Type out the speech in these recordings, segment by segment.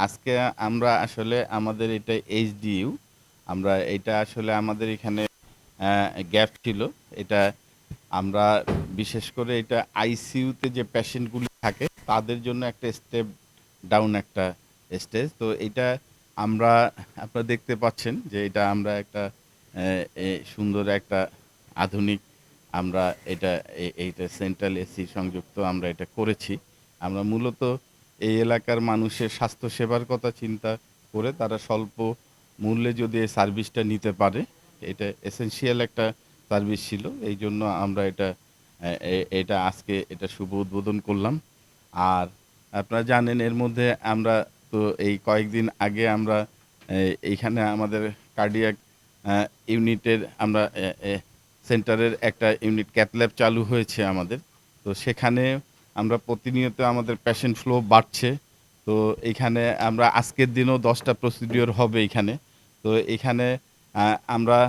আজকে আমরা আসলে আমাদের এটা এইচডিইউ আমরা এটা আসলে আমাদের এখানে গ্যাপ ছিল এটা আমরা বিশেষ করে এটা আইসিইউতে যে পেশেন্টগুলি থাকে তাদের জন্য একটা স্টেপ ডাউন একটা স্টেজ তো এটা আমরা আপনারা দেখতে পাচ্ছেন যে এটা আমরা একটা সুন্দর একটা আধুনিক আমরা এটা এইটা সেন্ট্রাল এসি সংযুক্ত আমরা এটা করেছি আমরা মূলত এই এলাকার মানুষের স্বাস্থ্য সেবার কথা চিন্তা করে তারা স্বল্প মূল্যে যদি এই সার্ভিসটা নিতে পারে এটা এসেনশিয়াল একটা সার্ভিস ছিল এই জন্য আমরা এটা এটা আজকে এটা শুভ উদ্বোধন করলাম আর আপনারা জানেন এর মধ্যে আমরা তো এই কয়েকদিন আগে আমরা এইখানে আমাদের কার্ডিয়াক ইউনিটের আমরা সেন্টারের একটা ইউনিট ক্যাথল্যাব চালু হয়েছে আমাদের তো সেখানে আমরা প্রতিনিয়ত আমাদের পেশেন্ট ফ্লো বাড়ছে তো এখানে আমরা আজকের দিনও 10টা প্রসিডিওর হবে এখানে তো এখানে আমরা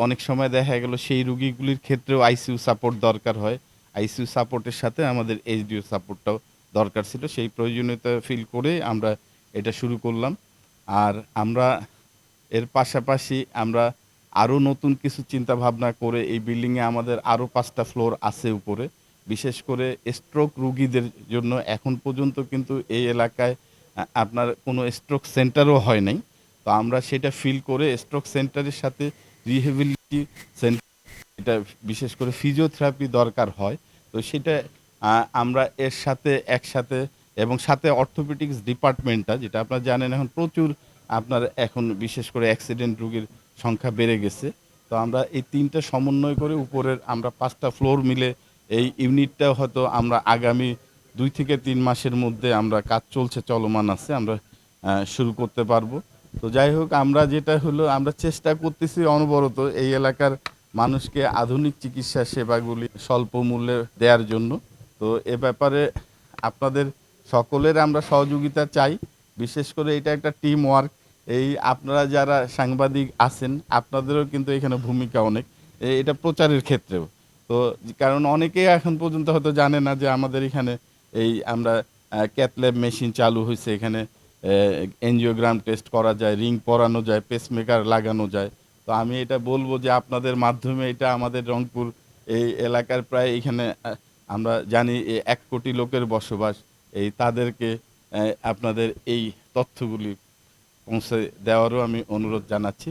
অনেক সময় দেখা গেল সেই রুগীগুলির ক্ষেত্রেও আইসিইউ সাপোর্ট দরকার হয় আইসিইউ সাপোর্টের সাথে আমাদের এইচডিইউ সাপোর্টটাও দরকার ছিল সেই প্রয়োজনীয়তা ফিল করে আমরা এটা শুরু করলাম আর আমরা এর পাশাপাশি আমরা আরও নতুন কিছু চিন্তা ভাবনা করে এই বিল্ডিংয়ে আমাদের আরও 5টা ফ্লোর আছে উপরে বিশেষ করে স্ট্রোক রুগীদের জন্য এখন পর্যন্ত কিন্তু এই এলাকায় আপনার কোনো স্ট্রোক সেন্টারও হয় নাই তো আমরা সেটা ফিল করে স্ট্রোক সেন্টারের সাথে রিহেবিলিটি সেন্টার এটা বিশেষ করে ফিজিওথেরাপি দরকার হয় তো সেটা আমরা এর সাথে একসাথে এবং সাথে অর্থোপেডিক্স ডিপার্টমেন্টটা যেটা আপনারা জানেন এখন প্রচুর আপনার এখন বিশেষ করে অ্যাক্সিডেন্ট রোগীর সংখ্যা বেড়ে গেছে তো আমরা এই তিনটা সমন্বয় করে উপরের আমরা 5টা ফ্লোর মিলে এই ইউনিটটা হয়তো আমরা আগামী 2 থেকে 3 মাসের মধ্যে আমরা কাজ চলছে চলমান আছে আমরা শুরু করতে পারবো তো যাই হোক আমরা যেটা হলো আমরা চেষ্টা করতেছি অনবরত এই এলাকার মানুষকে আধুনিক চিকিৎসা সেবাগুলি স্বল্প মূল্যে দেওয়ার জন্য তো এ ব্যাপারে আপনাদের সকলের আমরা সহযোগিতা চাই বিশেষ করে এটা একটা টিম ওয়ার্ক এই আপনারা যারা সাংবাদিক আছেন আপনাদেরও কিন্তু এখানে ভূমিকা অনেক এটা প্রচারের ক্ষেত্রেও তো কারণ অনেকেই এখন পর্যন্ত হয়তো জানে না যে আমাদের এখানে এই আমরা ক্যাথল্যাব মেশিন চালু হয়েছে এখানে এনজিওগ্রাম টেস্ট করা যায় রিং পরানো যায় পেসমেকার লাগানো যায় তো আমি এটা বলবো যে আপনাদের মাধ্যমে এটা আমাদের রংপুর এই এলাকার প্রায় এখানে আমরা জানি 1 কোটি লোকের বসবাস এই তাদেরকে আপনাদের এই তথ্যগুলি পৌঁছে দেওয়ারও আমি অনুরোধ জানাচ্ছি